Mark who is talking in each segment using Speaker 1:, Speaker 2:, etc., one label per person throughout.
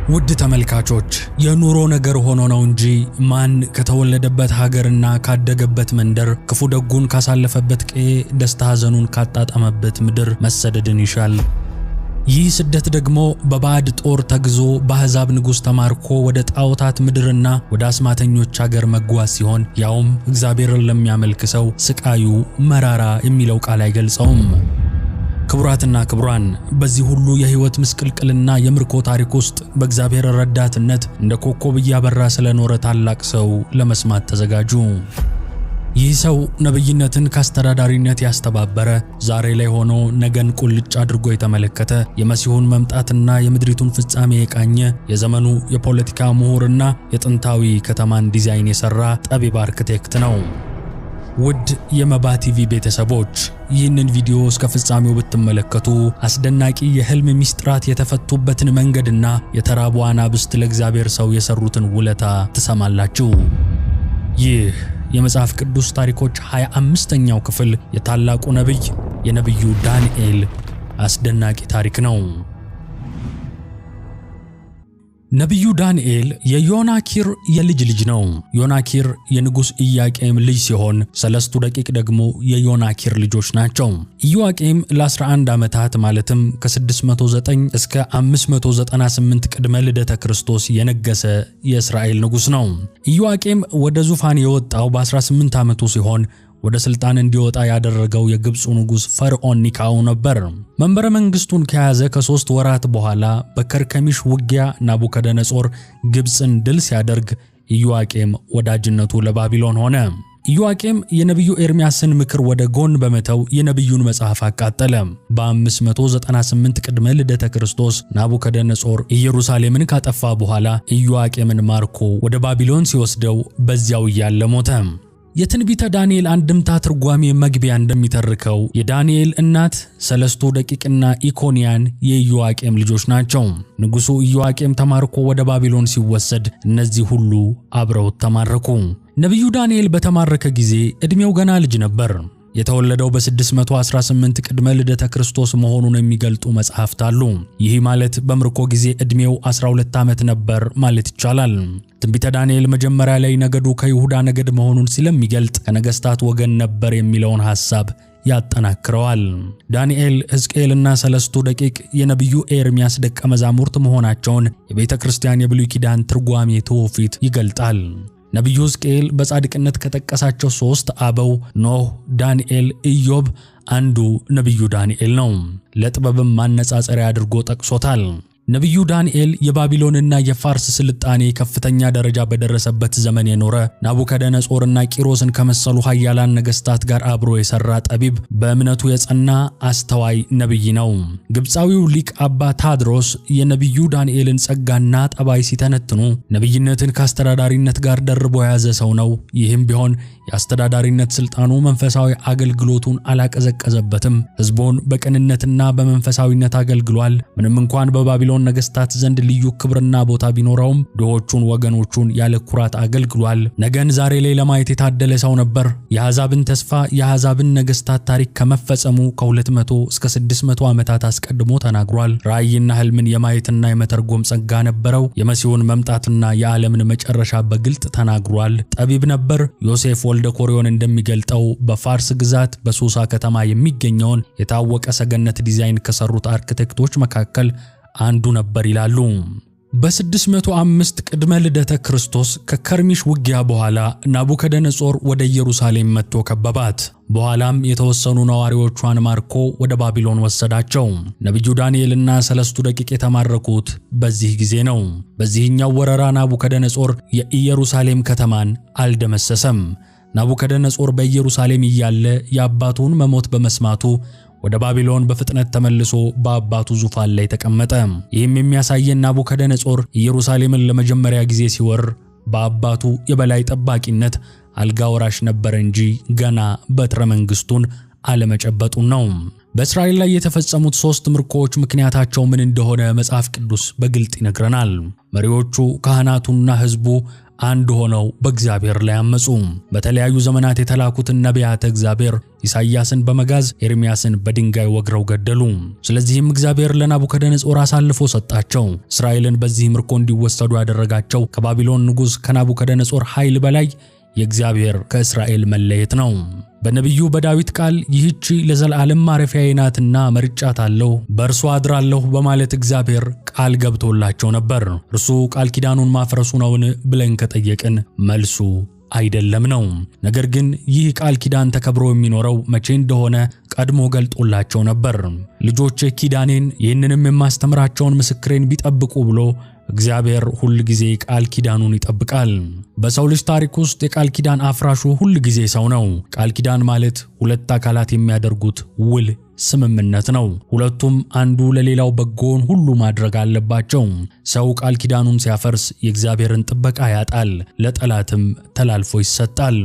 Speaker 1: ውድ ተመልካቾች የኑሮ ነገር ሆኖ ነው እንጂ ማን ከተወለደበት ሀገርና ካደገበት መንደር ክፉ ደጉን ካሳለፈበት ቀዬ ደስታ ሐዘኑን ካጣጣመበት ምድር መሰደድን ይሻል። ይህ ስደት ደግሞ በባዕድ ጦር ተግዞ በአሕዛብ ንጉሥ ተማርኮ ወደ ጣዖታት ምድርና ወደ አስማተኞች ሀገር መጓዝ ሲሆን ያውም እግዚአብሔርን ለሚያመልክ ሰው ስቃዩ መራራ የሚለው ቃል አይገልጸውም። ክቡራትና ክቡራን በዚህ ሁሉ የሕይወት ምስቅልቅልና የምርኮ ታሪክ ውስጥ በእግዚአብሔር ረዳትነት እንደ ኮከብ እያበራ ስለኖረ ታላቅ ሰው ለመስማት ተዘጋጁ። ይህ ሰው ነብይነትን ከአስተዳዳሪነት ያስተባበረ፣ ዛሬ ላይ ሆኖ ነገን ቁልጭ አድርጎ የተመለከተ፣ የመሲሁን መምጣትና የምድሪቱን ፍጻሜ የቃኘ፣ የዘመኑ የፖለቲካ ምሁርና የጥንታዊ ከተማን ዲዛይን የሰራ ጠቢብ አርክቴክት ነው። ውድ የመባ ቲቪ ቤተሰቦች ይህንን ቪዲዮ እስከ ፍጻሜው ብትመለከቱ አስደናቂ የህልም ሚስጥራት የተፈቱበትን መንገድና የተራቡ አናብስት ለእግዚአብሔር ሰው የሰሩትን ውለታ ትሰማላችሁ። ይህ የመጽሐፍ ቅዱስ ታሪኮች 25ኛው ክፍል የታላቁ ነብይ የነብዩ ዳንኤል አስደናቂ ታሪክ ነው። ነብዩ ዳንኤል የዮናኪር የልጅ ልጅ ነው። ዮናኪር የንጉሥ ኢያቄም ልጅ ሲሆን ሰለስቱ ደቂቅ ደግሞ የዮናኪር ልጆች ናቸው። ኢያቄም ለ11 ዓመታት ማለትም ከ609 እስከ 598 ቅድመ ልደተ ክርስቶስ የነገሰ የእስራኤል ንጉሥ ነው። ኢያቄም ወደ ዙፋን የወጣው በ18 ዓመቱ ሲሆን ወደ ስልጣን እንዲወጣ ያደረገው የግብፁ ንጉሥ ፈርዖን ኒካው ነበር። መንበረ መንግስቱን ከያዘ ከ3 ወራት በኋላ በከርከሚሽ ውጊያ ናቡከደነጾር ግብፅን ድል ሲያደርግ ኢያቄም ወዳጅነቱ ለባቢሎን ሆነ። ኢያቄም የነቢዩ ኤርምያስን ምክር ወደ ጎን በመተው የነቢዩን መጽሐፍ አቃጠለ። በ598 ቅድመ ልደተ ክርስቶስ ናቡከደነጾር ኢየሩሳሌምን ካጠፋ በኋላ ኢያቄምን ማርኮ ወደ ባቢሎን ሲወስደው በዚያው እያለ ሞተ። የትንቢተ ዳንኤል አንድምታ ትርጓሜ መግቢያ እንደሚተርከው የዳንኤል እናት ሰለስቱ ደቂቅና ኢኮንያን የኢያቄም ልጆች ናቸው። ንጉሡ ኢያቄም ተማርኮ ወደ ባቢሎን ሲወሰድ እነዚህ ሁሉ አብረው ተማረኩ። ነቢዩ ዳንኤል በተማረከ ጊዜ ዕድሜው ገና ልጅ ነበር። የተወለደው በ618 ቅድመ ልደተ ክርስቶስ መሆኑን የሚገልጡ መጽሐፍት አሉ። ይህ ማለት በምርኮ ጊዜ ዕድሜው 12 ዓመት ነበር ማለት ይቻላል። ትንቢተ ዳንኤል መጀመሪያ ላይ ነገዱ ከይሁዳ ነገድ መሆኑን ስለሚገልጥ ከነገስታት ወገን ነበር የሚለውን ሐሳብ ያጠናክረዋል። ዳንኤል፣ ሕዝቅኤልና ሰለስቱ ደቂቅ የነቢዩ ኤርምያስ ደቀ መዛሙርት መሆናቸውን የቤተ ክርስቲያን የብሉይ ኪዳን ትርጓሜ ትውፊት ይገልጣል። ነቢዩ ሕዝቅኤል በጻድቅነት ከጠቀሳቸው 3 አበው ኖህ፣ ዳንኤል፣ ኢዮብ አንዱ ነቢዩ ዳንኤል ነው። ለጥበብም ማነጻጸሪያ አድርጎ ጠቅሶታል። ነቢዩ ዳንኤል የባቢሎንና የፋርስ ስልጣኔ ከፍተኛ ደረጃ በደረሰበት ዘመን የኖረ፣ ናቡከደነጾርና ቂሮስን ከመሰሉ ኃያላን ነገስታት ጋር አብሮ የሰራ ጠቢብ፣ በእምነቱ የጸና አስተዋይ ነቢይ ነው። ግብፃዊው ሊቅ አባ ታድሮስ የነቢዩ ዳንኤልን ጸጋና ጠባይ ሲተነትኑ ነቢይነትን ከአስተዳዳሪነት ጋር ደርቦ የያዘ ሰው ነው። ይህም ቢሆን የአስተዳዳሪነት ስልጣኑ መንፈሳዊ አገልግሎቱን አላቀዘቀዘበትም። ሕዝቡን በቅንነትና በመንፈሳዊነት አገልግሏል። ምንም እንኳን በባቢሎን ነገስታት ዘንድ ልዩ ክብርና ቦታ ቢኖረውም ድሆቹን ወገኖቹን ያለ ኩራት አገልግሏል። ነገን ዛሬ ላይ ለማየት የታደለ ሰው ነበር። የአሕዛብን ተስፋ የአሕዛብን ነገስታት ታሪክ ከመፈጸሙ ከ200 እስከ 600 ዓመታት አስቀድሞ ተናግሯል። ራእይና ህልምን የማየትና የመተርጎም ጸጋ ነበረው። የመሲሁን መምጣትና የዓለምን መጨረሻ በግልጥ ተናግሯል። ጠቢብ ነበር። ዮሴፍ ወልደ ኮሪዮን እንደሚገልጠው በፋርስ ግዛት በሱሳ ከተማ የሚገኘውን የታወቀ ሰገነት ዲዛይን ከሰሩት አርክቴክቶች መካከል አንዱ ነበር ይላሉ። በ605 ቅድመ ልደተ ክርስቶስ ከከርሚሽ ውጊያ በኋላ ናቡከደነጾር ወደ ኢየሩሳሌም መጥቶ ከበባት። በኋላም የተወሰኑ ነዋሪዎቿን ማርኮ ወደ ባቢሎን ወሰዳቸው። ነቢዩ ዳንኤልና ሰለስቱ ደቂቅ የተማረኩት በዚህ ጊዜ ነው። በዚህኛው ወረራ ናቡከደነጾር የኢየሩሳሌም ከተማን አልደመሰሰም። ናቡከደነጾር በኢየሩሳሌም እያለ የአባቱን መሞት በመስማቱ ወደ ባቢሎን በፍጥነት ተመልሶ በአባቱ ዙፋን ላይ ተቀመጠ። ይህም የሚያሳየን ናቡከደነጾር ኢየሩሳሌምን ለመጀመሪያ ጊዜ ሲወር በአባቱ የበላይ ጠባቂነት አልጋ ወራሽ ነበር እንጂ ገና በትረ መንግስቱን አለመጨበጡን ነው። በእስራኤል ላይ የተፈጸሙት 3 ምርኮዎች ምክንያታቸው ምን እንደሆነ መጽሐፍ ቅዱስ በግልጥ ይነግረናል። መሪዎቹ ካህናቱና ሕዝቡ አንድ ሆነው በእግዚአብሔር ላይ አመጹ። በተለያዩ ዘመናት የተላኩትን ነቢያተ እግዚአብሔር ኢሳይያስን በመጋዝ ኤርምያስን በድንጋይ ወግረው ገደሉ። ስለዚህም እግዚአብሔር ለናቡከደነጾር አሳልፎ ሰጣቸው። እስራኤልን በዚህ ምርኮ እንዲወሰዱ ያደረጋቸው ከባቢሎን ንጉሥ ከናቡከደነጾር ኃይል በላይ የእግዚአብሔር ከእስራኤል መለየት ነው። በነቢዩ በዳዊት ቃል ይህች ለዘላለም ማረፊያዬ ናትና መርጫታለሁ፣ በእርሷ አድራለሁ በማለት እግዚአብሔር ቃል ገብቶላቸው ነበር። እርሱ ቃል ኪዳኑን ማፍረሱ ነውን ብለን ከጠየቅን መልሱ አይደለም ነው። ነገር ግን ይህ ቃል ኪዳን ተከብሮ የሚኖረው መቼ እንደሆነ ቀድሞ ገልጦላቸው ነበር። ልጆቼ ኪዳኔን ይህንንም የማስተምራቸውን ምስክሬን ቢጠብቁ ብሎ እግዚአብሔር ሁል ጊዜ ቃል ኪዳኑን ይጠብቃል። በሰው ልጅ ታሪክ ውስጥ የቃል ኪዳን አፍራሹ ሁል ጊዜ ሰው ነው። ቃል ኪዳን ማለት ሁለት አካላት የሚያደርጉት ውል ስምምነት ነው። ሁለቱም አንዱ ለሌላው በጎውን ሁሉ ማድረግ አለባቸው። ሰው ቃል ኪዳኑን ሲያፈርስ የእግዚአብሔርን ጥበቃ ያጣል፣ ለጠላትም ተላልፎ ይሰጣል።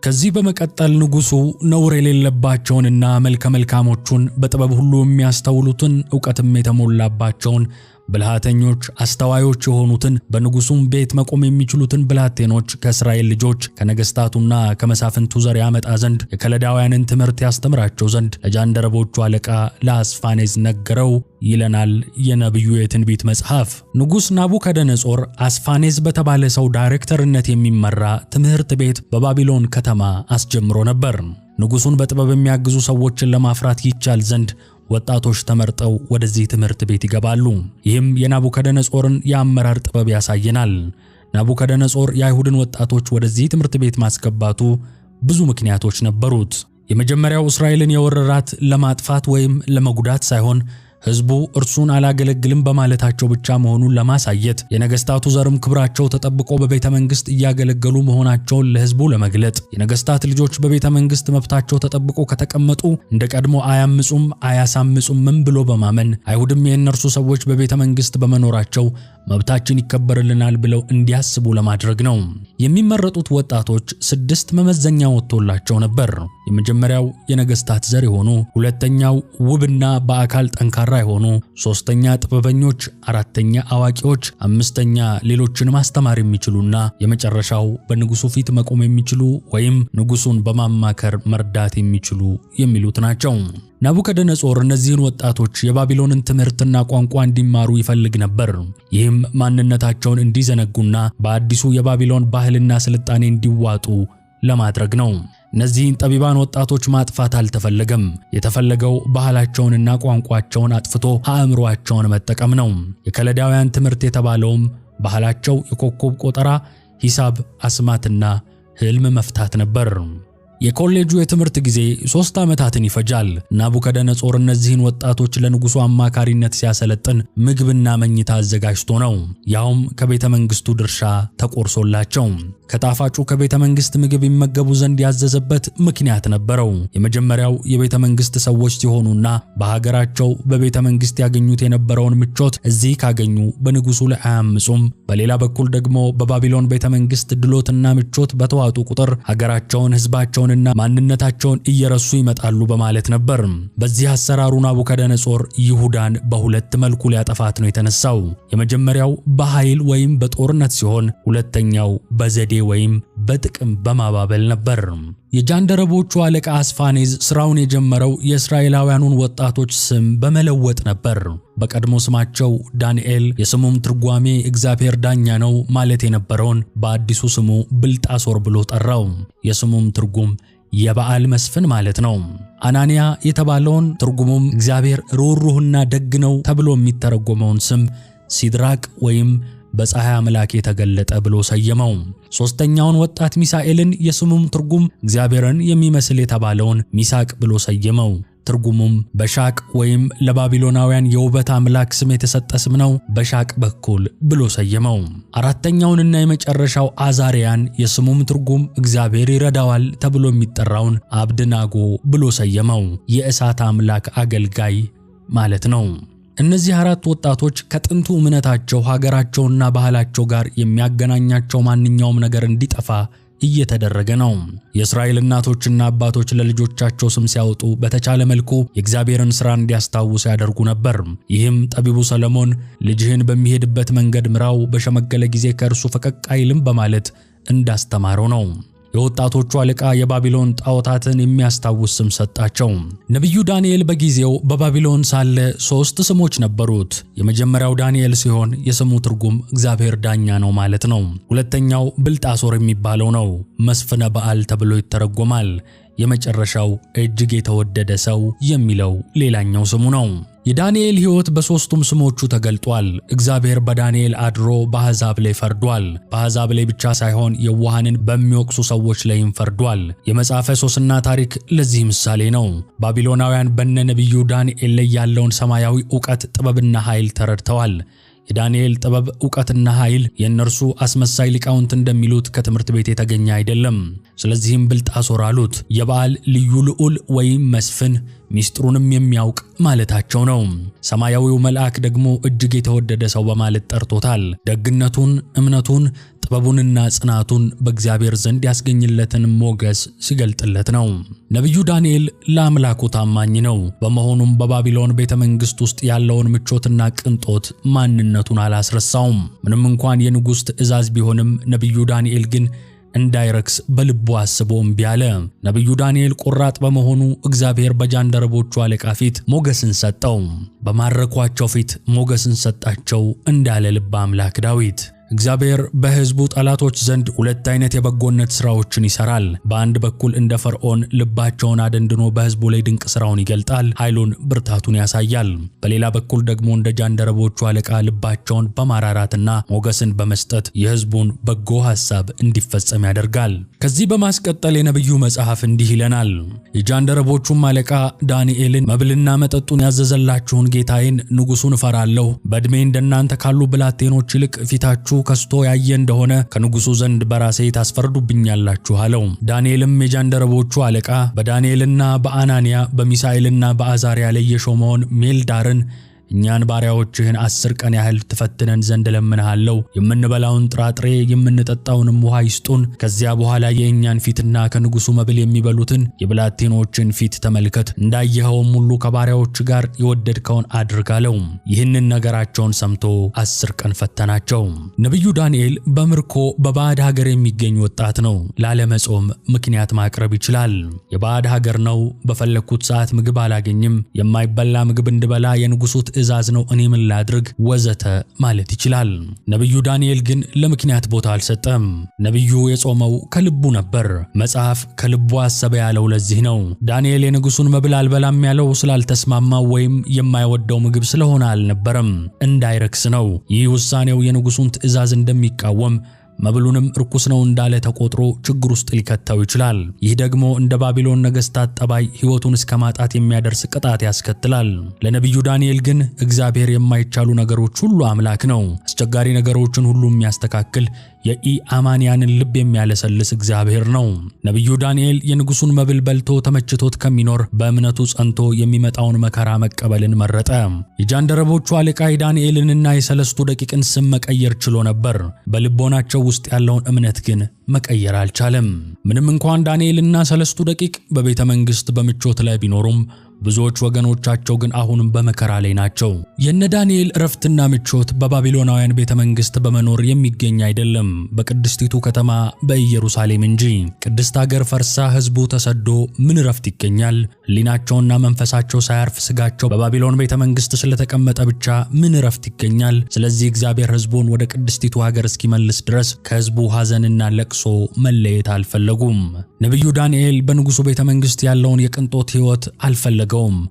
Speaker 1: ከዚህ በመቀጠል ንጉሡ ነውር የሌለባቸውንና መልከ መልካሞቹን በጥበብ ሁሉ የሚያስተውሉትን ዕውቀትም የተሞላባቸውን ብልሃተኞች አስተዋዮች የሆኑትን በንጉሡም ቤት መቆም የሚችሉትን ብላቴኖች ከእስራኤል ልጆች ከነገሥታቱና ከመሳፍንቱ ዘር ያመጣ ዘንድ የከለዳውያንን ትምህርት ያስተምራቸው ዘንድ ለጃንደረቦቹ አለቃ ለአስፋኔዝ ነገረው ይለናል የነቢዩ የትንቢት መጽሐፍ። ንጉሥ ናቡከደነጾር አስፋኔዝ በተባለ ሰው ዳይሬክተርነት የሚመራ ትምህርት ቤት በባቢሎን ከተማ አስጀምሮ ነበር። ንጉሡን በጥበብ የሚያግዙ ሰዎችን ለማፍራት ይቻል ዘንድ ወጣቶች ተመርጠው ወደዚህ ትምህርት ቤት ይገባሉ። ይህም የናቡከደነጾርን የአመራር ጥበብ ያሳየናል። ናቡከደነጾር የአይሁድን ወጣቶች ወደዚህ ትምህርት ቤት ማስገባቱ ብዙ ምክንያቶች ነበሩት። የመጀመሪያው እስራኤልን የወረራት ለማጥፋት ወይም ለመጉዳት ሳይሆን ሕዝቡ እርሱን አላገለግልም በማለታቸው ብቻ መሆኑን ለማሳየት፣ የነገሥታቱ ዘርም ክብራቸው ተጠብቆ በቤተ መንግሥት እያገለገሉ መሆናቸውን ለሕዝቡ ለመግለጥ፣ የነገሥታት ልጆች በቤተ መንግሥት መብታቸው ተጠብቆ ከተቀመጡ እንደ ቀድሞ አያምጹም አያሳምጹምም ብሎ በማመን አይሁድም የእነርሱ ሰዎች በቤተ መንግሥት በመኖራቸው መብታችን ይከበርልናል ብለው እንዲያስቡ ለማድረግ ነው። የሚመረጡት ወጣቶች 6 መመዘኛ ወጥቶላቸው ነበር። የመጀመሪያው የነገሥታት ዘር የሆኑ፣ ሁለተኛው ውብና በአካል ጠንካራ የሆኑ፣ ሶስተኛ ጥበበኞች፣ አራተኛ አዋቂዎች፣ አምስተኛ ሌሎችን ማስተማር የሚችሉና የመጨረሻው በንጉሡ ፊት መቆም የሚችሉ ወይም ንጉሡን በማማከር መርዳት የሚችሉ የሚሉት ናቸው። ናቡከደነጾር እነዚህን ወጣቶች የባቢሎንን ትምህርትና ቋንቋ እንዲማሩ ይፈልግ ነበር። ይህም ማንነታቸውን እንዲዘነጉና በአዲሱ የባቢሎን ባህልና ስልጣኔ እንዲዋጡ ለማድረግ ነው። እነዚህን ጠቢባን ወጣቶች ማጥፋት አልተፈለገም። የተፈለገው ባህላቸውንና ቋንቋቸውን አጥፍቶ አእምሮአቸውን መጠቀም ነው። የከለዳውያን ትምህርት የተባለውም ባህላቸው የኮከብ ቆጠራ፣ ሂሳብ፣ አስማትና ሕልም መፍታት ነበር። የኮሌጁ የትምህርት ጊዜ 3 ዓመታትን ይፈጃል። ናቡከደነጾር እነዚህን ወጣቶች ለንጉሡ አማካሪነት ሲያሰለጥን ምግብና መኝታ አዘጋጅቶ ነው። ያውም ከቤተ መንግሥቱ ድርሻ ተቆርሶላቸው። ከጣፋጩ ከቤተ መንግሥት ምግብ ይመገቡ ዘንድ ያዘዘበት ምክንያት ነበረው። የመጀመሪያው የቤተ መንግሥት ሰዎች ሲሆኑና በሀገራቸው በቤተ መንግሥት ያገኙት የነበረውን ምቾት እዚህ ካገኙ በንጉሡ ላይ አያምጹም። በሌላ በኩል ደግሞ በባቢሎን ቤተ መንግሥት ድሎትና ምቾት በተዋጡ ቁጥር ሀገራቸውን፣ ሕዝባቸውንና ማንነታቸውን እየረሱ ይመጣሉ በማለት ነበር። በዚህ አሰራሩ ናቡከደነጾር ይሁዳን በሁለት መልኩ ሊያጠፋት ነው የተነሳው። የመጀመሪያው በኃይል ወይም በጦርነት ሲሆን፣ ሁለተኛው በዘዴ ወይም በጥቅም በማባበል ነበር። የጃንደረቦቹ አለቃ አስፋኔዝ ስራውን የጀመረው የእስራኤላውያኑን ወጣቶች ስም በመለወጥ ነበር። በቀድሞ ስማቸው ዳንኤል፣ የስሙም ትርጓሜ እግዚአብሔር ዳኛ ነው ማለት የነበረውን በአዲሱ ስሙ ብልጣሶር ብሎ ጠራው። የስሙም ትርጉም የበዓል መስፍን ማለት ነው። አናንያ የተባለውን ትርጉሙም እግዚአብሔር ሩህሩህና ደግ ነው ተብሎ የሚተረጎመውን ስም ሲድራቅ ወይም በፀሐይ አምላክ የተገለጠ ብሎ ሰየመው። ሶስተኛውን ወጣት ሚሳኤልን የስሙም ትርጉም እግዚአብሔርን የሚመስል የተባለውን ሚሳቅ ብሎ ሰየመው። ትርጉሙም በሻቅ ወይም ለባቢሎናውያን የውበት አምላክ ስም የተሰጠ ስም ነው፣ በሻቅ በኩል ብሎ ሰየመው። አራተኛውንና የመጨረሻው አዛሪያን የስሙም ትርጉም እግዚአብሔር ይረዳዋል ተብሎ የሚጠራውን አብድናጎ ብሎ ሰየመው፣ የእሳት አምላክ አገልጋይ ማለት ነው። እነዚህ 4 ወጣቶች ከጥንቱ እምነታቸው ሀገራቸውና ባህላቸው ጋር የሚያገናኛቸው ማንኛውም ነገር እንዲጠፋ እየተደረገ ነው። የእስራኤል እናቶችና አባቶች ለልጆቻቸው ስም ሲያወጡ በተቻለ መልኩ የእግዚአብሔርን ሥራ እንዲያስታውሱ ያደርጉ ነበር። ይህም ጠቢቡ ሰለሞን ልጅህን በሚሄድበት መንገድ ምራው፣ በሸመገለ ጊዜ ከእርሱ ፈቀቅ አይልም በማለት እንዳስተማረው ነው። የወጣቶቹ አለቃ የባቢሎን ጣዖታትን የሚያስታውስ ስም ሰጣቸው። ነቢዩ ዳንኤል በጊዜው በባቢሎን ሳለ 3 ስሞች ነበሩት። የመጀመሪያው ዳንኤል ሲሆን የስሙ ትርጉም እግዚአብሔር ዳኛ ነው ማለት ነው። ሁለተኛው ብልጣሶር የሚባለው ነው። መስፍነ በዓል ተብሎ ይተረጎማል። የመጨረሻው እጅግ የተወደደ ሰው የሚለው ሌላኛው ስሙ ነው። የዳንኤል ሕይወት በሦስቱም ስሞቹ ተገልጧል። እግዚአብሔር በዳንኤል አድሮ በአሕዛብ ላይ ፈርዷል። በአሕዛብ ላይ ብቻ ሳይሆን የዋሃንን በሚወቅሱ ሰዎች ላይም ፈርዷል። የመጽሐፈ ሶስና ታሪክ ለዚህ ምሳሌ ነው። ባቢሎናውያን በነ ነቢዩ ዳንኤል ላይ ያለውን ሰማያዊ ዕውቀት፣ ጥበብና ኃይል ተረድተዋል። የዳንኤል ጥበብ ዕውቀትና ኃይል የእነርሱ አስመሳይ ሊቃውንት እንደሚሉት ከትምህርት ቤት የተገኘ አይደለም። ስለዚህም ብልጣሶር አሉት። የበዓል ልዩ ልዑል ወይም መስፍን፣ ሚስጥሩንም የሚያውቅ ማለታቸው ነው። ሰማያዊው መልአክ ደግሞ እጅግ የተወደደ ሰው በማለት ጠርቶታል። ደግነቱን፣ እምነቱን፣ ጥበቡንና ጽናቱን በእግዚአብሔር ዘንድ ያስገኝለትን ሞገስ ሲገልጥለት ነው። ነቢዩ ዳንኤል ለአምላኩ ታማኝ ነው። በመሆኑም በባቢሎን ቤተ መንግሥት ውስጥ ያለውን ምቾትና ቅንጦት ማንነቱን አላስረሳውም። ምንም እንኳን የንጉሥ ትእዛዝ ቢሆንም ነቢዩ ዳንኤል ግን እንዳይረክስ በልቡ አስቦ እምቢ አለ። ነቢዩ ዳንኤል ቆራጥ በመሆኑ እግዚአብሔር በጃንደረቦቹ አለቃ ፊት ሞገስን ሰጠው። በማረኳቸው ፊት ሞገስን ሰጣቸው እንዳለ ልበ አምላክ ዳዊት። እግዚአብሔር በሕዝቡ ጠላቶች ዘንድ 2 አይነት የበጎነት ሥራዎችን ይሠራል። በአንድ በኩል እንደ ፈርዖን ልባቸውን አደንድኖ በሕዝቡ ላይ ድንቅ ሥራውን ይገልጣል፣ ኃይሉን ብርታቱን ያሳያል። በሌላ በኩል ደግሞ እንደ ጃንደረቦቹ አለቃ ልባቸውን በማራራትና ሞገስን በመስጠት የሕዝቡን በጎ ሐሳብ እንዲፈጸም ያደርጋል። ከዚህ በማስቀጠል የነቢዩ መጽሐፍ እንዲህ ይለናል። የጃንደረቦቹም አለቃ ዳንኤልን መብልና መጠጡን ያዘዘላችሁን ጌታዬን ንጉሡን እፈራለሁ፣ በዕድሜ እንደናንተ ካሉ ብላቴኖች ይልቅ ፊታችሁ ከስቶ ያየ እንደሆነ ከንጉሡ ዘንድ በራሴ ታስፈርዱብኛላችሁ አለው። ዳንኤልም የጃንደረቦቹ አለቃ በዳንኤልና በአናንያ በሚሳኤልና በአዛርያ ላይ የሾመውን ሜልዳርን እኛን ባሪያዎችህን 10 ቀን ያህል ትፈትነን ዘንድ እለምንሃለሁ። የምንበላውን ጥራጥሬ የምንጠጣውንም ውሃ ይስጡን። ከዚያ በኋላ የእኛን ፊትና ከንጉሡ መብል የሚበሉትን የብላቴኖችን ፊት ተመልከት። እንዳየኸውም ሁሉ ከባሪያዎች ጋር የወደድከውን አድርግ አለው። ይህንን ነገራቸውን ሰምቶ 10 ቀን ፈተናቸው። ነቢዩ ዳንኤል በምርኮ በባዕድ ሀገር የሚገኝ ወጣት ነው። ላለመጾም ምክንያት ማቅረብ ይችላል። የባዕድ ሀገር ነው። በፈለግኩት ሰዓት ምግብ አላገኝም። የማይበላ ምግብ እንድበላ የንጉሡ ትእዛዝ ነው፣ እኔ ምን ላድርግ ወዘተ ማለት ይችላል። ነቢዩ ዳንኤል ግን ለምክንያት ቦታ አልሰጠም። ነቢዩ የጾመው ከልቡ ነበር። መጽሐፍ ከልቡ አሰበ ያለው ለዚህ ነው። ዳንኤል የንጉሡን መብል አልበላም ያለው ስላልተስማማው ወይም የማይወደው ምግብ ስለሆነ አልነበረም፣ እንዳይረክስ ነው። ይህ ውሳኔው የንጉሡን ትእዛዝ እንደሚቃወም መብሉንም ርኩስ ነው እንዳለ ተቆጥሮ ችግር ውስጥ ሊከተው ይችላል። ይህ ደግሞ እንደ ባቢሎን ነገሥታት ጠባይ ሕይወቱን እስከ ማጣት የሚያደርስ ቅጣት ያስከትላል። ለነቢዩ ዳንኤል ግን እግዚአብሔር የማይቻሉ ነገሮች ሁሉ አምላክ ነው። አስቸጋሪ ነገሮችን ሁሉ የሚያስተካክል የኢአማንያንን ልብ የሚያለሰልስ እግዚአብሔር ነው። ነቢዩ ዳንኤል የንጉሡን መብል በልቶ ተመችቶት ከሚኖር በእምነቱ ጸንቶ የሚመጣውን መከራ መቀበልን መረጠ። የጃንደረቦቹ አለቃ የዳንኤልንና የሰለስቱ ደቂቅን ስም መቀየር ችሎ ነበር። በልቦናቸው ውስጥ ያለውን እምነት ግን መቀየር አልቻለም። ምንም እንኳን ዳንኤልና ሰለስቱ ደቂቅ በቤተ መንግሥት በምቾት ላይ ቢኖሩም ብዙዎች ወገኖቻቸው ግን አሁንም በመከራ ላይ ናቸው። የነ ዳንኤል እረፍትና ምቾት በባቢሎናውያን ቤተ መንግሥት በመኖር የሚገኝ አይደለም፣ በቅድስቲቱ ከተማ በኢየሩሳሌም እንጂ። ቅድስት ሀገር ፈርሳ ሕዝቡ ተሰዶ ምን እረፍት ይገኛል? ሕሊናቸውና መንፈሳቸው ሳያርፍ ሥጋቸው በባቢሎን ቤተ መንግሥት ስለተቀመጠ ብቻ ምን እረፍት ይገኛል? ስለዚህ እግዚአብሔር ሕዝቡን ወደ ቅድስቲቱ ሀገር እስኪመልስ ድረስ ከሕዝቡ ሐዘንና ለቅሶ መለየት አልፈለጉም። ነቢዩ ዳንኤል በንጉሡ ቤተ መንግሥት ያለውን የቅንጦት ሕይወት አልፈለገም።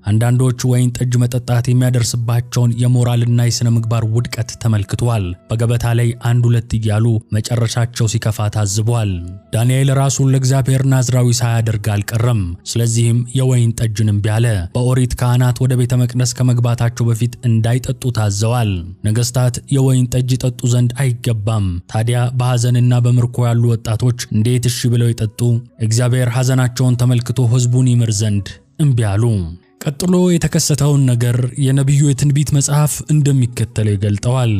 Speaker 1: አንዳንዶች ወይን ጠጅ መጠጣት የሚያደርስባቸውን የሞራልና የሥነ ምግባር ውድቀት ተመልክቷል። በገበታ ላይ 1-2 እያሉ መጨረሻቸው ሲከፋ ታዝቧል። ዳንኤል ራሱን ለእግዚአብሔር ናዝራዊ ሳያደርግ አልቀረም። ስለዚህም የወይን ጠጅን እምቢ አለ። በኦሪት ካህናት ወደ ቤተ መቅደስ ከመግባታቸው በፊት እንዳይጠጡ ታዘዋል። ነገሥታት የወይን ጠጅ ይጠጡ ዘንድ አይገባም። ታዲያ በሐዘንና በምርኮ ያሉ ወጣቶች እንዴት እሺ ብለው ይጠጡ? እግዚአብሔር ሐዘናቸውን ተመልክቶ ሕዝቡን ይምር ዘንድ እምቢ አሉ። ቀጥሎ የተከሰተውን ነገር የነቢዩ የትንቢት መጽሐፍ እንደሚከተለው ይገልጠዋል።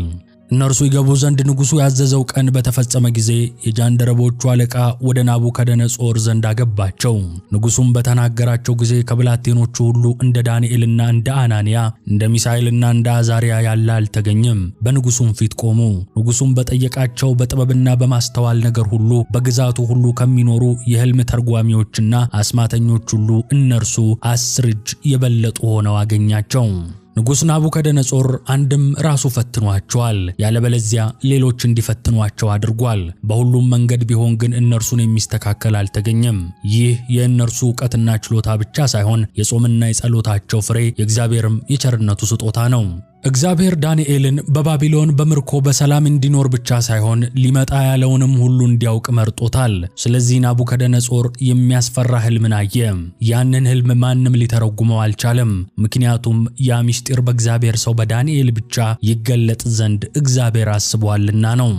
Speaker 1: እነርሱ ይገቡ ዘንድ ንጉሡ ያዘዘው ቀን በተፈጸመ ጊዜ የጃንደረቦቹ አለቃ ወደ ናቡከደነጾር ዘንድ አገባቸው። ንጉሡም በተናገራቸው ጊዜ ከብላቴኖቹ ሁሉ እንደ ዳንኤልና እንደ አናንያ እንደ ሚሳኤልና እንደ አዛርያ ያለ አልተገኘም። በንጉሡም ፊት ቆሙ። ንጉሡም በጠየቃቸው በጥበብና በማስተዋል ነገር ሁሉ በግዛቱ ሁሉ ከሚኖሩ የሕልም ተርጓሚዎችና አስማተኞች ሁሉ እነርሱ 10 እጅ የበለጡ ሆነው አገኛቸው። ንጉሥ ናቡከደነጾር አንድም ራሱ ፈትኗቸዋል፣ ያለበለዚያ ሌሎች እንዲፈትኗቸው አድርጓል። በሁሉም መንገድ ቢሆን ግን እነርሱን የሚስተካከል አልተገኘም። ይህ የእነርሱ ዕውቀትና ችሎታ ብቻ ሳይሆን የጾምና የጸሎታቸው ፍሬ የእግዚአብሔርም የቸርነቱ ስጦታ ነው። እግዚአብሔር ዳንኤልን በባቢሎን በምርኮ በሰላም እንዲኖር ብቻ ሳይሆን ሊመጣ ያለውንም ሁሉ እንዲያውቅ መርጦታል። ስለዚህ ናቡከደነጾር የሚያስፈራ ሕልምን አየ። ያንን ሕልም ማንም ሊተረጉመው አልቻለም። ምክንያቱም ያ ምስጢር በእግዚአብሔር ሰው በዳንኤል ብቻ ይገለጥ ዘንድ እግዚአብሔር አስቧልና ነው።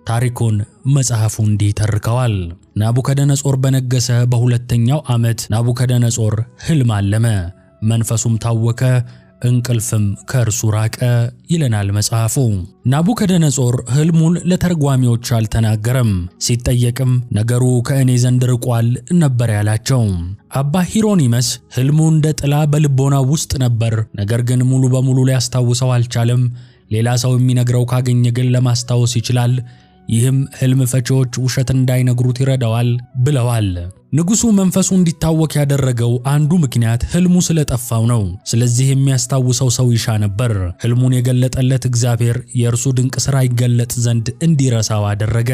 Speaker 1: ታሪኩን መጽሐፉ እንዲህ ይተርከዋል። ናቡከደነጾር በነገሰ በሁለተኛው ዓመት ናቡከደነጾር ሕልም አለመ፣ መንፈሱም ታወከ፣ እንቅልፍም ከእርሱ ራቀ ይለናል መጽሐፉ። ናቡከደነጾር ሕልሙን ለተርጓሚዎች አልተናገረም። ሲጠየቅም ነገሩ ከእኔ ዘንድ ርቋል ነበር ያላቸው። አባ ሂሮኒመስ ሕልሙ እንደ ጥላ በልቦናው ውስጥ ነበር፣ ነገር ግን ሙሉ በሙሉ ሊያስታውሰው አልቻለም። ሌላ ሰው የሚነግረው ካገኘ ግን ለማስታወስ ይችላል። ይህም ሕልም ፈቺዎች ውሸት እንዳይነግሩት ይረዳዋል ብለዋል። ንጉሡ መንፈሱ እንዲታወክ ያደረገው አንዱ ምክንያት ሕልሙ ስለጠፋው ነው። ስለዚህ የሚያስታውሰው ሰው ይሻ ነበር። ሕልሙን የገለጠለት እግዚአብሔር የእርሱ ድንቅ ሥራ ይገለጥ ዘንድ እንዲረሳው አደረገ።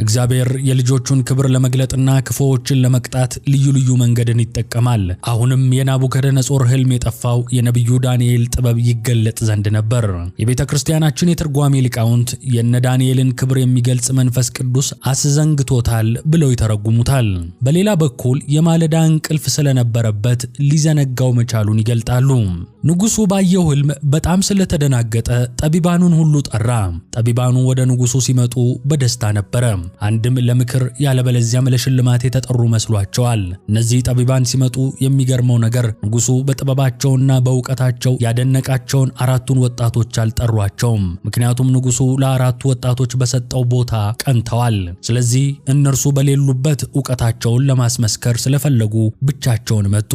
Speaker 1: እግዚአብሔር የልጆቹን ክብር ለመግለጥና ክፉዎችን ለመቅጣት ልዩ ልዩ መንገድን ይጠቀማል። አሁንም የናቡከደነጾር ሕልም የጠፋው የነቢዩ ዳንኤል ጥበብ ይገለጥ ዘንድ ነበር። የቤተ ክርስቲያናችን የትርጓሜ ሊቃውንት የነ ዳንኤልን ክብር የሚገልጽ መንፈስ ቅዱስ አስዘንግቶታል ብለው ይተረጉሙታል። በሌላ በኩል የማለዳ እንቅልፍ ስለነበረበት ሊዘነጋው መቻሉን ይገልጣሉ። ንጉሡ ባየው ሕልም በጣም ስለተደናገጠ ጠቢባኑን ሁሉ ጠራ። ጠቢባኑ ወደ ንጉሡ ሲመጡ በደስታ ነበረ። አንድም ለምክር ያለበለዚያም ለሽልማት የተጠሩ መስሏቸዋል። እነዚህ ጠቢባን ሲመጡ የሚገርመው ነገር ንጉሡ በጥበባቸውና በእውቀታቸው ያደነቃቸውን 4ቱን ወጣቶች አልጠሯቸውም። ምክንያቱም ንጉሡ ለ4ቱ ወጣቶች በሰጠው ቦታ ቀንተዋል። ስለዚህ እነርሱ በሌሉበት ዕውቀታቸውን ለማስመስከር ስለፈለጉ ብቻቸውን መጡ።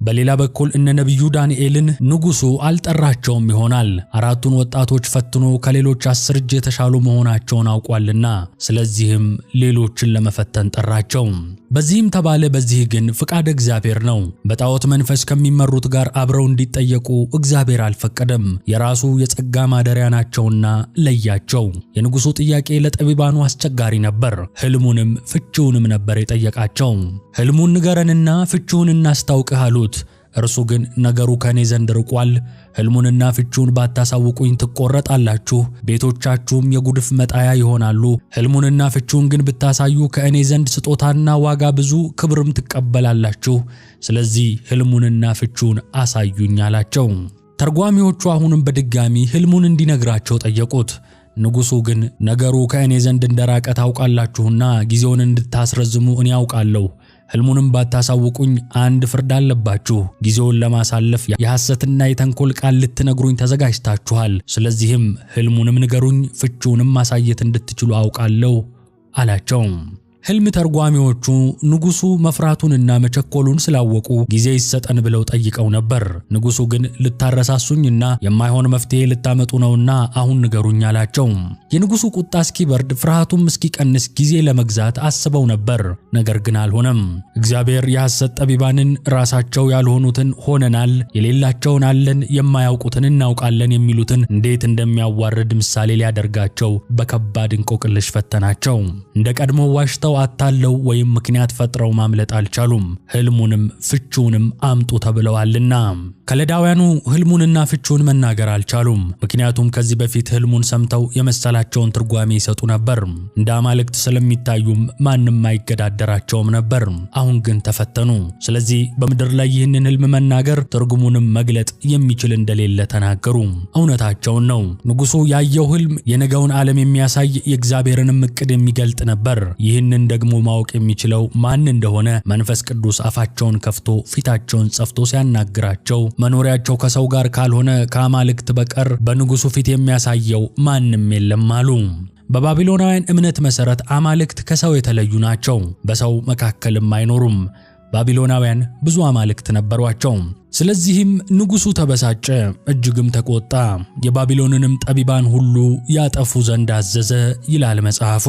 Speaker 1: በሌላ በኩል እነ ነቢዩ ዳንኤልን ንጉሡ አልጠራቸውም ይሆናል። 4ቱን ወጣቶች ፈትኖ ከሌሎች 10 እጅ የተሻሉ መሆናቸውን አውቋልና ስለዚህም ሌሎችን ለመፈተን ጠራቸው። በዚህም ተባለ በዚህ ግን ፍቃድ እግዚአብሔር ነው። በጣዖት መንፈስ ከሚመሩት ጋር አብረው እንዲጠየቁ እግዚአብሔር አልፈቀደም። የራሱ የጸጋ ማደሪያ ናቸውና ለያቸው። የንጉሡ ጥያቄ ለጠቢባኑ አስቸጋሪ ነበር። ሕልሙንም ፍቺውንም ነበር የጠየቃቸው። ሕልሙን ንገረንና ፍቺውን እናስታውቅህ አሉት። እርሱ ግን ነገሩ ከኔ ዘንድ ርቋል፣ ሕልሙንና ፍቺውን ባታሳውቁኝ ትቆረጣላችሁ፣ ቤቶቻችሁም የጉድፍ መጣያ ይሆናሉ። ሕልሙንና ፍቺውን ግን ብታሳዩ ከእኔ ዘንድ ስጦታና ዋጋ ብዙ ክብርም ትቀበላላችሁ። ስለዚህ ሕልሙንና ፍቺውን አሳዩኝ አላቸው። ተርጓሚዎቹ አሁንም በድጋሚ ሕልሙን እንዲነግራቸው ጠየቁት። ንጉሡ ግን ነገሩ ከእኔ ዘንድ እንደራቀ ታውቃላችሁና ጊዜውን እንድታስረዝሙ እኔ ያውቃለሁ። ሕልሙንም ባታሳውቁኝ አንድ ፍርድ አለባችሁ። ጊዜውን ለማሳለፍ የሐሰትና የተንኮል ቃል ልትነግሩኝ ተዘጋጅታችኋል። ስለዚህም ሕልሙንም ንገሩኝ፣ ፍቺውንም ማሳየት እንድትችሉ አውቃለሁ አላቸው። ሕልም ተርጓሚዎቹ ንጉሡ መፍራቱንና መቸኮሉን ስላወቁ ጊዜ ይሰጠን ብለው ጠይቀው ነበር። ንጉሡ ግን ልታረሳሱኝና የማይሆን መፍትሄ ልታመጡ ነውና አሁን ንገሩኝ አላቸው። የንጉሡ ቁጣ እስኪበርድ ፍርሃቱም እስኪቀንስ ጊዜ ለመግዛት አስበው ነበር። ነገር ግን አልሆነም። እግዚአብሔር የሐሰት ጠቢባንን ራሳቸው ያልሆኑትን ሆነናል፣ የሌላቸውን አለን፣ የማያውቁትን እናውቃለን የሚሉትን እንዴት እንደሚያዋርድ ምሳሌ ሊያደርጋቸው በከባድ እንቆቅልሽ ፈተናቸው። እንደ ቀድሞ ዋሽተው አታለው ወይም ምክንያት ፈጥረው ማምለጥ አልቻሉም። ሕልሙንም ፍቺውንም አምጡ ተብለዋልና ከለዳውያኑ ሕልሙንና ፍቺውን መናገር አልቻሉም። ምክንያቱም ከዚህ በፊት ሕልሙን ሰምተው የመሰላቸውን ትርጓሜ ይሰጡ ነበር። እንደ አማልክት ስለሚታዩም ማንም አይገዳደራቸውም ነበር። አሁን ግን ተፈተኑ። ስለዚህ በምድር ላይ ይህንን ሕልም መናገር ትርጉሙንም መግለጥ የሚችል እንደሌለ ተናገሩ። እውነታቸውን ነው። ንጉሡ ያየው ሕልም የነገውን ዓለም የሚያሳይ የእግዚአብሔርንም ዕቅድ የሚገልጥ ነበር። ይህንን ይህንን ደግሞ ማወቅ የሚችለው ማን እንደሆነ መንፈስ ቅዱስ አፋቸውን ከፍቶ ፊታቸውን ጸፍቶ ሲያናግራቸው መኖሪያቸው ከሰው ጋር ካልሆነ ከአማልክት በቀር በንጉሱ ፊት የሚያሳየው ማንም የለም አሉ። በባቢሎናውያን እምነት መሰረት አማልክት ከሰው የተለዩ ናቸው፣ በሰው መካከልም አይኖሩም። ባቢሎናውያን ብዙ አማልክት ነበሯቸው። ስለዚህም ንጉሱ ተበሳጨ፣ እጅግም ተቆጣ፣ የባቢሎንንም ጠቢባን ሁሉ ያጠፉ ዘንድ አዘዘ ይላል መጽሐፉ።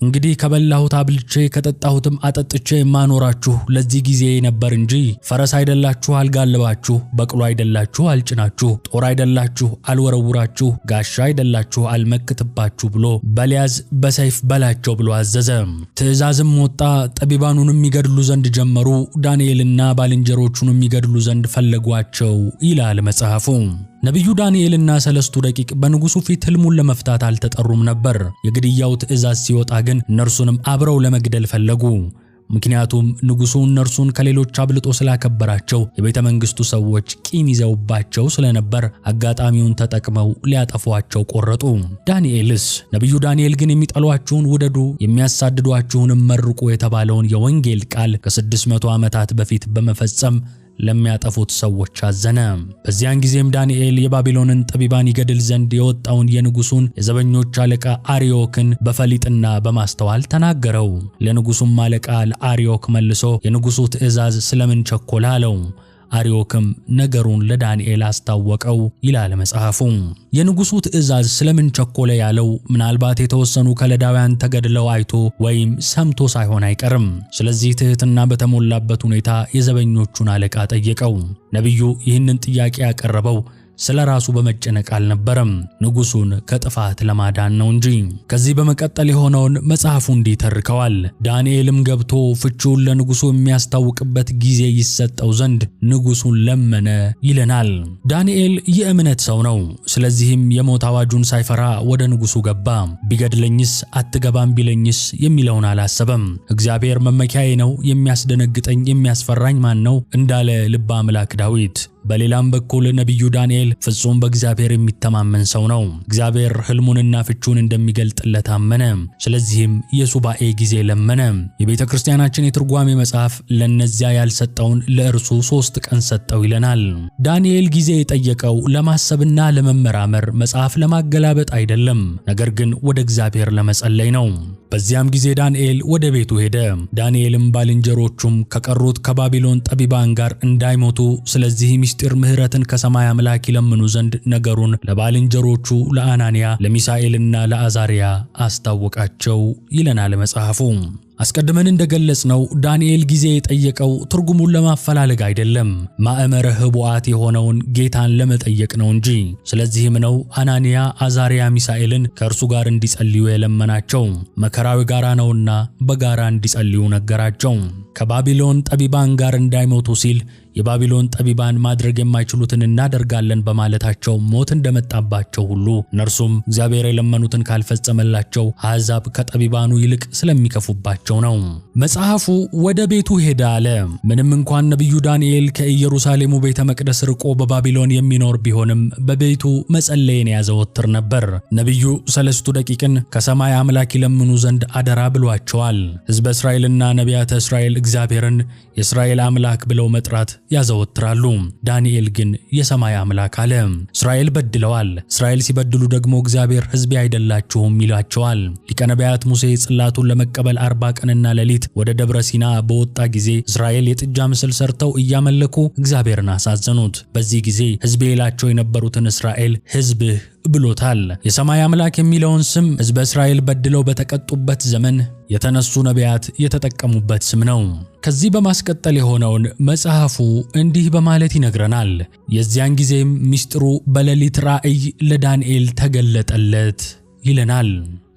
Speaker 1: እንግዲህ ከበላሁት አብልቼ ከጠጣሁትም አጠጥቼ ማኖራችሁ ለዚህ ጊዜ ነበር እንጂ ፈረስ አይደላችሁ አልጋልባችሁ፣ በቅሎ አይደላችሁ አልጭናችሁ፣ ጦር አይደላችሁ አልወረውራችሁ፣ ጋሻ አይደላችሁ አልመክትባችሁ ብሎ በልያዝ በሰይፍ በላቸው ብሎ አዘዘ። ትእዛዝም ወጣ። ጠቢባኑንም ይገድሉ ዘንድ ጀመሩ። ዳንኤልና ባልንጀሮቹንም ይገድሉ ዘንድ ፈለጓቸው ይላል መጽሐፉ። ነቢዩ ዳንኤልና ሰለስቱ ደቂቅ በንጉሱ ፊት ሕልሙን ለመፍታት አልተጠሩም ነበር። የግድያው ትእዛዝ ሲወጣ ግን እነርሱንም አብረው ለመግደል ፈለጉ። ምክንያቱም ንጉሱ እነርሱን ከሌሎች አብልጦ ስላከበራቸው የቤተ መንግስቱ ሰዎች ቂም ይዘውባቸው ስለነበር አጋጣሚውን ተጠቅመው ሊያጠፏቸው ቆረጡ። ዳንኤልስ ነቢዩ ዳንኤል ግን የሚጠሏችሁን ውደዱ፣ የሚያሳድዷችሁንም መርቁ የተባለውን የወንጌል ቃል ከ600 ዓመታት በፊት በመፈጸም ለሚያጠፉት ሰዎች አዘነ። በዚያን ጊዜም ዳንኤል የባቢሎንን ጠቢባን ይገድል ዘንድ የወጣውን የንጉሱን የዘበኞች አለቃ አርዮክን በፈሊጥና በማስተዋል ተናገረው። ለንጉሱም አለቃ ለአርዮክ መልሶ የንጉሱ ትእዛዝ ስለምን ቸኮለ አለው። አርዮክም ነገሩን ለዳንኤል አስታወቀው ይላል መጽሐፉ። የንጉሱ ትእዛዝ ስለምን ቸኮለ ያለው ምናልባት የተወሰኑ ከለዳውያን ተገድለው አይቶ ወይም ሰምቶ ሳይሆን አይቀርም። ስለዚህ ትህትና በተሞላበት ሁኔታ የዘበኞቹን አለቃ ጠየቀው። ነቢዩ ይህንን ጥያቄ ያቀረበው ስለ ራሱ በመጨነቅ አልነበረም፣ ንጉሱን ከጥፋት ለማዳን ነው እንጂ። ከዚህ በመቀጠል የሆነውን መጽሐፉ እንዲተርከዋል። ዳንኤልም ገብቶ ፍቺውን ለንጉሱ የሚያስታውቅበት ጊዜ ይሰጠው ዘንድ ንጉሱን ለመነ ይለናል። ዳንኤል የእምነት ሰው ነው። ስለዚህም የሞት አዋጁን ሳይፈራ ወደ ንጉሱ ገባ። ቢገድለኝስ አትገባም ቢለኝስ የሚለውን አላሰበም። እግዚአብሔር መመኪያዬ ነው፣ የሚያስደነግጠኝ የሚያስፈራኝ ማን ነው እንዳለ ልበ አምላክ ዳዊት። በሌላም በኩል ነቢዩ ዳንኤል ፍጹም በእግዚአብሔር የሚተማመን ሰው ነው። እግዚአብሔር ሕልሙንና ፍቹን እንደሚገልጥለት አመነ። ስለዚህም የሱባኤ ጊዜ ለመነ። የቤተ ክርስቲያናችን የትርጓሜ መጽሐፍ ለነዚያ ያልሰጠውን ለእርሱ 3 ቀን ሰጠው ይለናል። ዳንኤል ጊዜ የጠየቀው ለማሰብና ለመመራመር መጽሐፍ ለማገላበጥ አይደለም፣ ነገር ግን ወደ እግዚአብሔር ለመጸለይ ነው። በዚያም ጊዜ ዳንኤል ወደ ቤቱ ሄደ። ዳንኤልም ባልንጀሮቹም ከቀሩት ከባቢሎን ጠቢባን ጋር እንዳይሞቱ ስለዚህ ምስጢር ምሕረትን ከሰማይ አምላክ ይለምኑ ዘንድ ነገሩን ለባልንጀሮቹ ለአናንያ ለሚሳኤልና ለአዛርያ አስታወቃቸው ይለናል መጽሐፉ። አስቀድመን እንደገለጽነው ዳንኤል ጊዜ የጠየቀው ትርጉሙን ለማፈላለግ አይደለም፣ ማእመረ ህቡዓት የሆነውን ጌታን ለመጠየቅ ነው እንጂ። ስለዚህም ነው አናንያ፣ አዛርያ ሚሳኤልን ከእርሱ ጋር እንዲጸልዩ የለመናቸው። መከራው ጋራ ነውና በጋራ እንዲጸልዩ ነገራቸው። ከባቢሎን ጠቢባን ጋር እንዳይሞቱ ሲል የባቢሎን ጠቢባን ማድረግ የማይችሉትን እናደርጋለን በማለታቸው ሞት እንደመጣባቸው ሁሉ እነርሱም እግዚአብሔር የለመኑትን ካልፈጸመላቸው አሕዛብ ከጠቢባኑ ይልቅ ስለሚከፉባቸው ነው። መጽሐፉ ወደ ቤቱ ሄደ አለ። ምንም እንኳን ነቢዩ ዳንኤል ከኢየሩሳሌሙ ቤተ መቅደስ ርቆ በባቢሎን የሚኖር ቢሆንም በቤቱ መጸለይን ያዘወትር ነበር። ነቢዩ ሰለስቱ ደቂቅን ከሰማይ አምላክ ይለምኑ ዘንድ አደራ ብሏቸዋል። ሕዝበ እስራኤልና ነቢያተ እስራኤል እግዚአብሔርን የእስራኤል አምላክ ብለው መጥራት ያዘወትራሉ። ዳንኤል ግን የሰማይ አምላክ አለ። እስራኤል በድለዋል። እስራኤል ሲበድሉ ደግሞ እግዚአብሔር ሕዝቤ አይደላችሁም ይላቸዋል። ሊቀ ነቢያት ሙሴ ጽላቱን ለመቀበል 40 ቀንና ሌሊት ወደ ደብረ ሲና በወጣ ጊዜ እስራኤል የጥጃ ምስል ሰርተው እያመለኩ እግዚአብሔርን አሳዘኑት። በዚህ ጊዜ ሕዝቤ ይላቸው የነበሩትን እስራኤል ሕዝብህ ብሎታል። የሰማይ አምላክ የሚለውን ስም ሕዝበ እስራኤል በድለው በተቀጡበት ዘመን የተነሱ ነቢያት የተጠቀሙበት ስም ነው። ከዚህ በማስቀጠል የሆነውን መጽሐፉ እንዲህ በማለት ይነግረናል። የዚያን ጊዜም ምስጢሩ በሌሊት ራእይ ለዳንኤል ተገለጠለት ይለናል።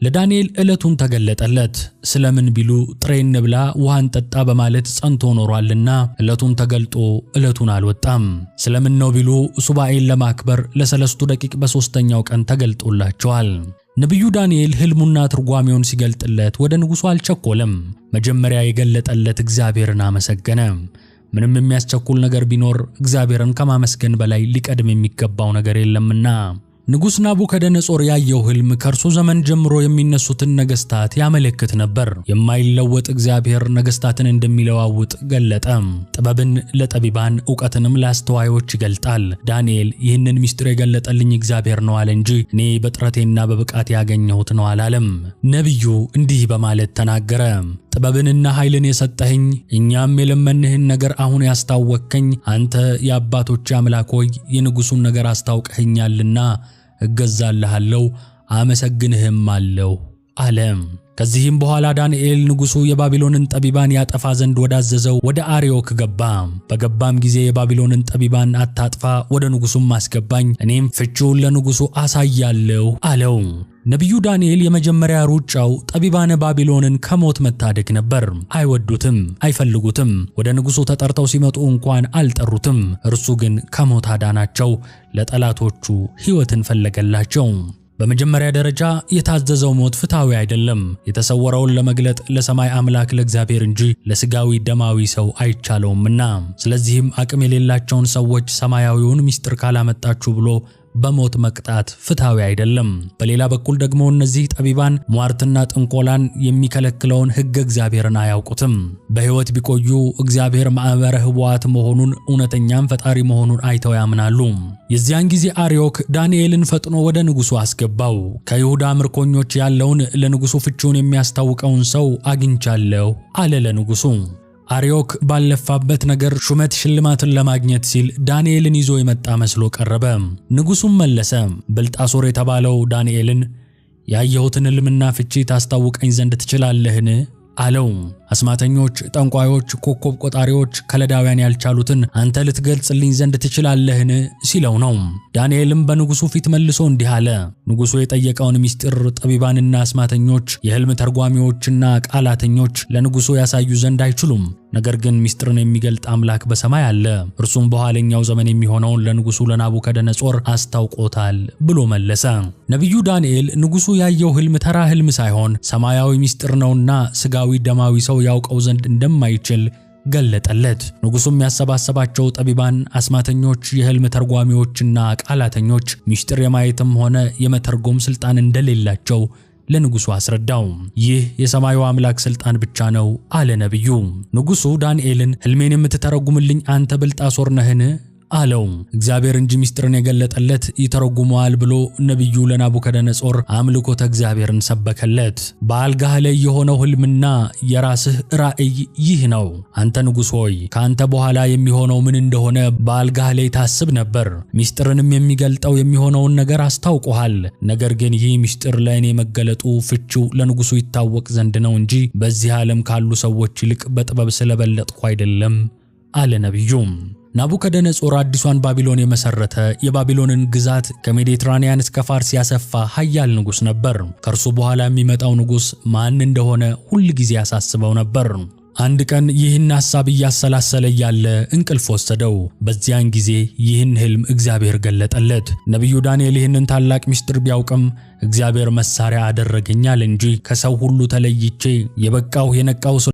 Speaker 1: ለዳንኤል ዕለቱን ተገለጠለት። ስለምን ቢሉ ጥሬ እንብላ ውሃን ጠጣ በማለት ጸንቶ ኖሯልና ዕለቱን ተገልጦ ዕለቱን አልወጣም። ስለምን ነው ቢሉ ሱባኤን ለማክበር ለሰለስቱ ደቂቅ በ3ኛው ቀን ተገልጦላቸዋል። ነቢዩ ዳንኤል ሕልሙና ትርጓሜውን ሲገልጥለት ወደ ንጉሡ አልቸኮለም። መጀመሪያ የገለጠለት እግዚአብሔርን አመሰገነ። ምንም የሚያስቸኩል ነገር ቢኖር እግዚአብሔርን ከማመስገን በላይ ሊቀድም የሚገባው ነገር የለምና። ንጉሥ ናቡከደነጾር ያየው ሕልም ከእርሱ ዘመን ጀምሮ የሚነሱትን ነገሥታት ያመለክት ነበር። የማይለወጥ እግዚአብሔር ነገሥታትን እንደሚለዋውጥ ገለጠ። ጥበብን ለጠቢባን ዕውቀትንም ለአስተዋዮች ይገልጣል። ዳንኤል ይህንን ምስጢር የገለጠልኝ እግዚአብሔር ነው አለ እንጂ እኔ በጥረቴና በብቃት ያገኘሁት ነው አላለም። ነቢዩ እንዲህ በማለት ተናገረ። ጥበብንና ኃይልን የሰጠኸኝ እኛም የለመንህን ነገር አሁን ያስታወቅከኝ አንተ የአባቶች አምላክ ሆይ የንጉሡን ነገር አስታውቀኸኛልና እገዛልሃለሁ አመሰግንህም አለው አለ። ከዚህም በኋላ ዳንኤል ንጉሡ የባቢሎንን ጠቢባን ያጠፋ ዘንድ ወዳዘዘው ወደ አርዮክ ገባ። በገባም ጊዜ የባቢሎንን ጠቢባን አታጥፋ፣ ወደ ንጉሡም አስገባኝ፣ እኔም ፍቺውን ለንጉሡ አሳያለሁ አለው። ነቢዩ ዳንኤል የመጀመሪያ ሩጫው ጠቢባነ ባቢሎንን ከሞት መታደግ ነበር። አይወዱትም፣ አይፈልጉትም። ወደ ንጉሡ ተጠርተው ሲመጡ እንኳን አልጠሩትም። እርሱ ግን ከሞት አዳናቸው፣ ለጠላቶቹ ሕይወትን ፈለገላቸው። በመጀመሪያ ደረጃ የታዘዘው ሞት ፍትሐዊ አይደለም። የተሰወረውን ለመግለጥ ለሰማይ አምላክ ለእግዚአብሔር እንጂ ለሥጋዊ ደማዊ ሰው አይቻለውምና። ስለዚህም አቅም የሌላቸውን ሰዎች ሰማያዊውን ምስጢር ካላመጣችሁ ብሎ በሞት መቅጣት ፍትሐዊ አይደለም። በሌላ በኩል ደግሞ እነዚህ ጠቢባን ሟርትና ጥንቆላን የሚከለክለውን ሕገ እግዚአብሔርን አያውቁትም። በሕይወት ቢቆዩ እግዚአብሔር ማኅበረ ኅቡዓት መሆኑን እውነተኛም ፈጣሪ መሆኑን አይተው ያምናሉ። የዚያን ጊዜ አርዮክ ዳንኤልን ፈጥኖ ወደ ንጉሡ አስገባው። ከይሁዳ ምርኮኞች ያለውን ለንጉሡ ፍቺውን የሚያስታውቀውን ሰው አግኝቻለሁ አለ ለንጉሡ። አርዮክ ባለፋበት ነገር ሹመት ሽልማትን ለማግኘት ሲል ዳንኤልን ይዞ የመጣ መስሎ ቀረበ። ንጉሡም መለሰ፣ ብልጣሶር የተባለው ዳንኤልን ያየሁትን ሕልምና ፍቺ ታስታውቀኝ ዘንድ ትችላለህን? አለው። አስማተኞች፣ ጠንቋዮች፣ ኮከብ ቆጣሪዎች፣ ከለዳውያን ያልቻሉትን አንተ ልትገልጽልኝ ዘንድ ትችላለህን? ሲለው ነው። ዳንኤልም በንጉሡ ፊት መልሶ እንዲህ አለ። ንጉሡ የጠየቀውን ምስጢር ጠቢባንና አስማተኞች፣ የሕልም ተርጓሚዎችና ቃላተኞች ለንጉሡ ያሳዩ ዘንድ አይችሉም። ነገር ግን ምስጢርን የሚገልጥ አምላክ በሰማይ አለ፣ እርሱም በኋለኛው ዘመን የሚሆነውን ለንጉሡ ለናቡከደነጾር አስታውቆታል ብሎ መለሰ። ነቢዩ ዳንኤል ንጉሡ ያየው ሕልም ተራ ሕልም ሳይሆን ሰማያዊ ምስጢር ነውና ሥጋዊ ደማዊ ሰው ያውቀው ዘንድ እንደማይችል ገለጠለት። ንጉሡም ያሰባሰባቸው ጠቢባን፣ አስማተኞች፣ የሕልም ተርጓሚዎችና ቃላተኞች ምስጢር የማየትም ሆነ የመተርጎም ሥልጣን እንደሌላቸው ለንጉሡ አስረዳው። ይህ የሰማዩ አምላክ ሥልጣን ብቻ ነው አለ ነቢዩ። ንጉሡ ዳንኤልን ሕልሜን የምትተረጉምልኝ አንተ ብልጣሶር ነህን? አለው። እግዚአብሔር እንጂ ምስጢርን የገለጠለት ይተረጉመዋል ብሎ ነቢዩ ለናቡከደነጾር አምልኮተ እግዚአብሔርን ሰበከለት። በአልጋህ ላይ የሆነው ሕልምና የራስህ ራእይ ይህ ነው። አንተ ንጉሥ ሆይ ከአንተ በኋላ የሚሆነው ምን እንደሆነ በአልጋህ ላይ ታስብ ነበር። ምስጢርንም የሚገልጠው የሚሆነውን ነገር አስታውቆሃል። ነገር ግን ይህ ምስጢር ለእኔ መገለጡ ፍቺው ለንጉሡ ይታወቅ ዘንድ ነው እንጂ በዚህ ዓለም ካሉ ሰዎች ይልቅ በጥበብ ስለበለጥኩ አይደለም አለ ነቢዩ። ናቡከደነጾር አዲሷን ባቢሎን የመሰረተ የባቢሎንን ግዛት ከሜዲትራኒያን እስከ ፋርስ ያሰፋ ኃያል ንጉሥ ነበር። ከእርሱ በኋላ የሚመጣው ንጉሥ ማን እንደሆነ ሁል ጊዜ ያሳስበው ነበር። አንድ ቀን ይህን ሐሳብ እያሰላሰለ ያለ እንቅልፍ ወሰደው። በዚያን ጊዜ ይህን ሕልም እግዚአብሔር ገለጠለት። ነቢዩ ዳንኤል ይህንን ታላቅ ምስጢር ቢያውቅም እግዚአብሔር መሳሪያ አደረገኛል እንጂ ከሰው ሁሉ ተለይቼ የበቃው የነቃው ሰው